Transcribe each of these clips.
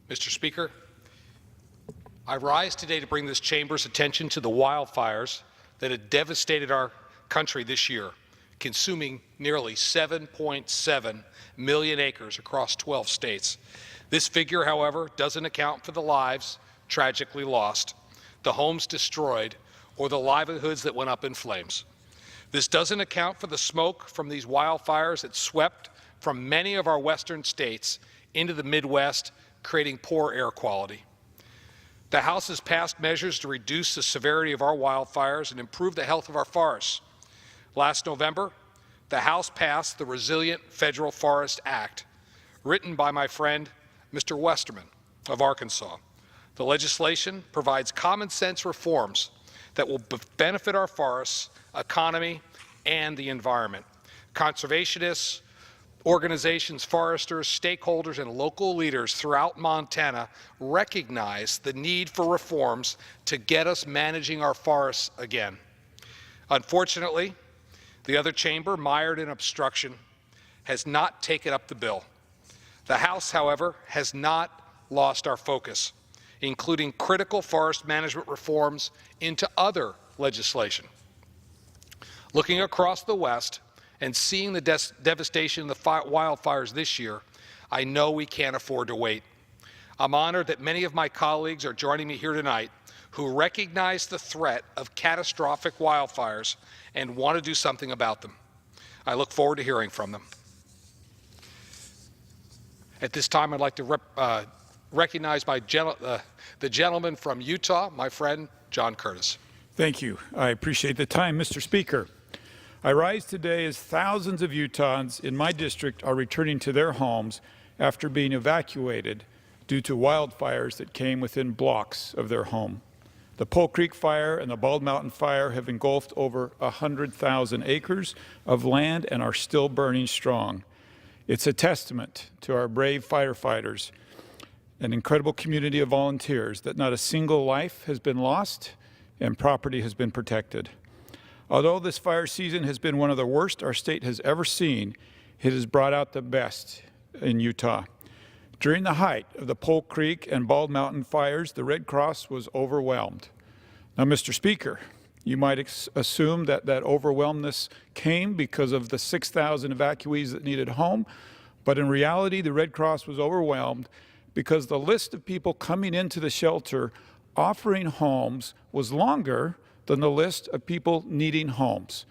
Mr. Speaker, I rise today to bring this chamber's attention to the wildfires that have devastated our country this year, consuming nearly 7.7 million acres across 12 states. This figure, however, doesn't account for the lives tragically lost, the homes destroyed, or the livelihoods that went up in flames. This doesn't account for the smoke from these wildfires that swept from many of our western states into the Midwest, creating poor air quality. The House has passed measures to reduce the severity of our wildfires and improve the health of our forests. Last November, the House passed the Resilient Federal Forest Act, written by my friend, Mr. Westerman of Arkansas. The legislation provides common sense reforms that will benefit our forests, economy, and the environment. Conservationists, organizations, foresters, stakeholders, and local leaders throughout Montana recognize the need for reforms to get us managing our forests again. Unfortunately, the other chamber, mired in obstruction, has not taken up the bill. The House, however, has not lost our focus, including critical forest management reforms into other legislation. Looking across the West and seeing the devastation of the wildfires this year, I know we can't afford to wait. I'm honored that many of my colleagues are joining me here tonight who recognize the threat of catastrophic wildfires and want to do something about them. I look forward to hearing from them. At this time, I'd like to recognize the gentleman from Utah, my friend, John Curtis. Thank you. I appreciate the time, Mr. Speaker. I rise today as thousands of Utahns in my district are returning to their homes after being evacuated due to wildfires that came within blocks of their home. The Pole Creek Fire and the Bald Mountain Fire have engulfed over 100,000 acres of land and are still burning strong. It's a testament to our brave firefighters, an incredible community of volunteers, that not a single life has been lost and property has been protected. Although this fire season has been one of the worst our state has ever seen, it has brought out the best in Utah. During the height of the Pole Creek and Bald Mountain fires, the Red Cross was overwhelmed. Now, Mr. Speaker, you might assume that overwhelmness came because of the 6,000 evacuees that needed home, but in reality, the Red Cross was overwhelmed because the list of people coming into the shelter offering homes was longer than the list of people needing homes.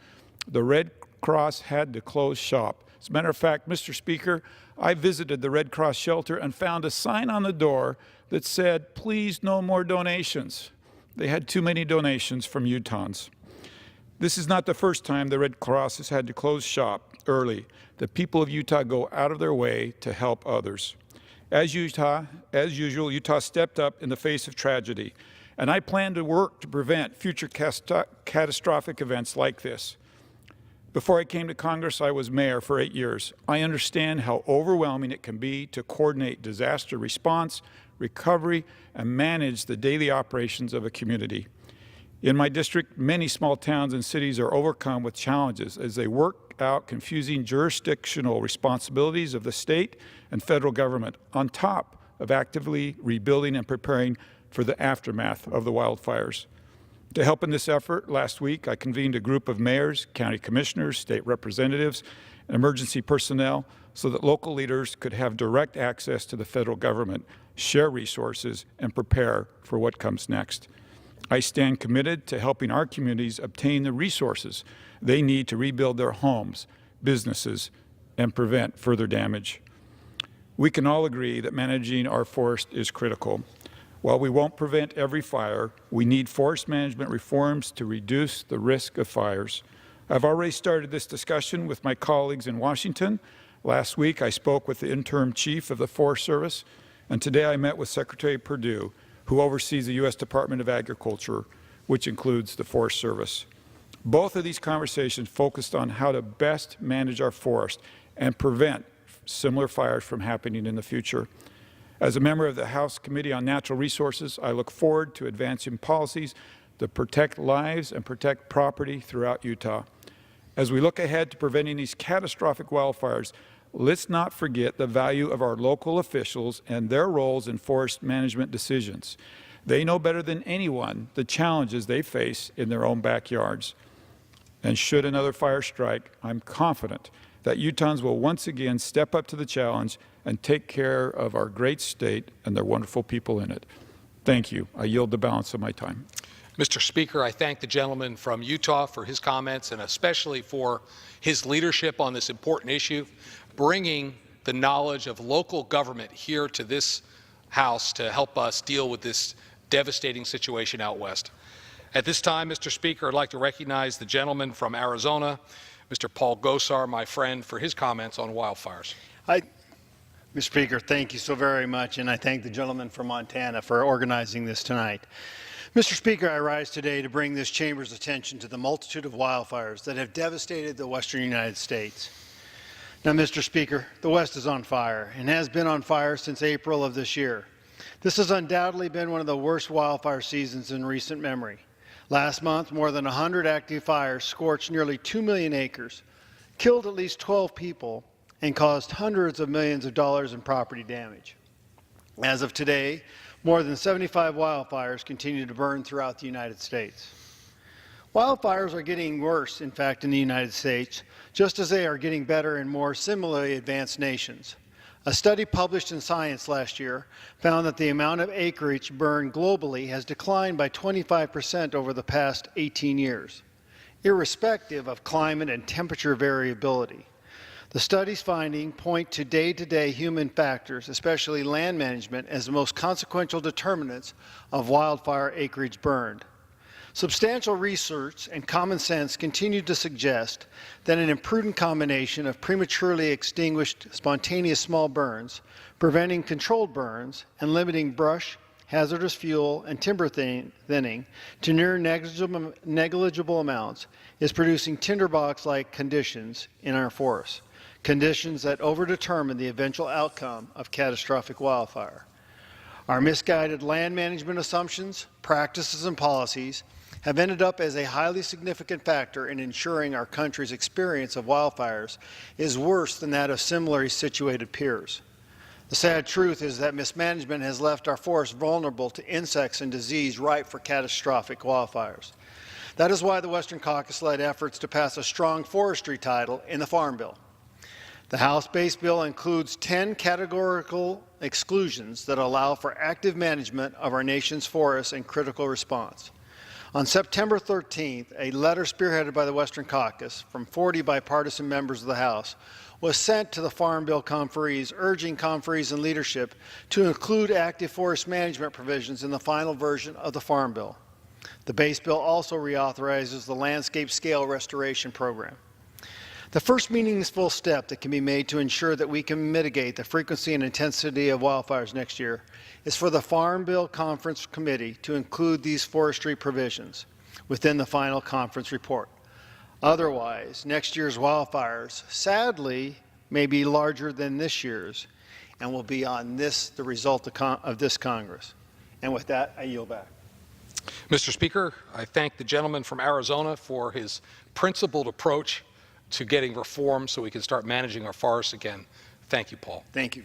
The Red Cross had to close shop. As a matter of fact, Mr. Speaker, I visited the Red Cross shelter and found a sign on the door that said, "Please, no more donations." They had too many donations from Utahns. This is not the first time the Red Cross has had to close shop early. The people of Utah go out of their way to help others. As usual, Utah stepped up in the face of tragedy, and I plan to work to prevent future catastrophic events like this. Before I came to Congress, I was mayor for 8 years. I understand how overwhelming it can be to coordinate disaster response, recovery, and manage the daily operations of a community. In my district, many small towns and cities are overcome with challenges as they work out confusing jurisdictional responsibilities of the state and federal government, on top of actively rebuilding and preparing for the aftermath of the wildfires. To help in this effort, last week I convened a group of mayors, county commissioners, state representatives, and emergency personnel so that local leaders could have direct access to the federal government, share resources, and prepare for what comes next. I stand committed to helping our communities obtain the resources they need to rebuild their homes, businesses, and prevent further damage. We can all agree that managing our forest is critical. While we won't prevent every fire, we need forest management reforms to reduce the risk of fires. I've already started this discussion with my colleagues in Washington. Last week, I spoke with the interim chief of the Forest Service, and today I met with Secretary Perdue, who oversees the U.S. Department of Agriculture, which includes the Forest Service. Both of these conversations focused on how to best manage our forest and prevent similar fires from happening in the future. As a member of the House Committee on Natural Resources, I look forward to advancing policies to protect lives and protect property throughout Utah. As we look ahead to preventing these catastrophic wildfires, let's not forget the value of our local officials and their roles in forest management decisions. They know better than anyone the challenges they face in their own backyards. And should another fire strike, I'm confident that Utahns will once again step up to the challenge and take care of our great state and their wonderful people in it. Thank you. I yield the balance of my time. Mr. Speaker, I thank the gentleman from Utah for his comments and especially for his leadership on this important issue, bringing the knowledge of local government here to this House to help us deal with this devastating situation out west. At this time, Mr. Speaker, I'd like to recognize the gentleman from Arizona, Mr. Paul Gosar, my friend, for his comments on wildfires. Mr. Speaker, thank you so very much, and I thank the gentleman from Montana for organizing this tonight. Mr. Speaker, I rise today to bring this chamber's attention to the multitude of wildfires that have devastated the western United States. Now, Mr. Speaker, the West is on fire and has been on fire since April of this year. This has undoubtedly been one of the worst wildfire seasons in recent memory. Last month, more than 100 active fires scorched nearly 2 million acres, killed at least 12 people, and caused hundreds of millions of dollars in property damage. As of today, more than 75 wildfires continue to burn throughout the United States. Wildfires are getting worse, in fact, in the United States, just as they are getting better in more similarly advanced nations. A study published in Science last year found that the amount of acreage burned globally has declined by 25% over the past 18 years, irrespective of climate and temperature variability. The study's findings point to day-to-day human factors, especially land management, as the most consequential determinants of wildfire acreage burned. Substantial research and common sense continue to suggest that an imprudent combination of prematurely extinguished spontaneous small burns, preventing controlled burns, and limiting brush, hazardous fuel, and timber thinning to near negligible amounts is producing tinderbox-like conditions in our forests, conditions that overdetermine the eventual outcome of catastrophic wildfire. Our misguided land management assumptions, practices, and policies have ended up as a highly significant factor in ensuring our country's experience of wildfires is worse than that of similarly situated peers. The sad truth is that mismanagement has left our forests vulnerable to insects and disease ripe for catastrophic wildfires. That is why the Western Caucus led efforts to pass a strong forestry title in the Farm Bill. The House-based bill includes 10 categorical exclusions that allow for active management of our nation's forests and critical response. On September 13th, a letter spearheaded by the Western Caucus from 40 bipartisan members of the House was sent to the Farm Bill conferees, urging conferees and leadership to include active forest management provisions in the final version of the Farm Bill. The base bill also reauthorizes the landscape scale restoration program. The first meaningful step that can be made to ensure that we can mitigate the frequency and intensity of wildfires next year is for the Farm Bill Conference Committee to include these forestry provisions within the final conference report. Otherwise, next year's wildfires, sadly, may be larger than this year's and will be on the result of this Congress. And with that, I yield back. Mr. Speaker, I thank the gentleman from Arizona for his principled approach to getting reform so we can start managing our forests again. Thank you, Paul. Thank you.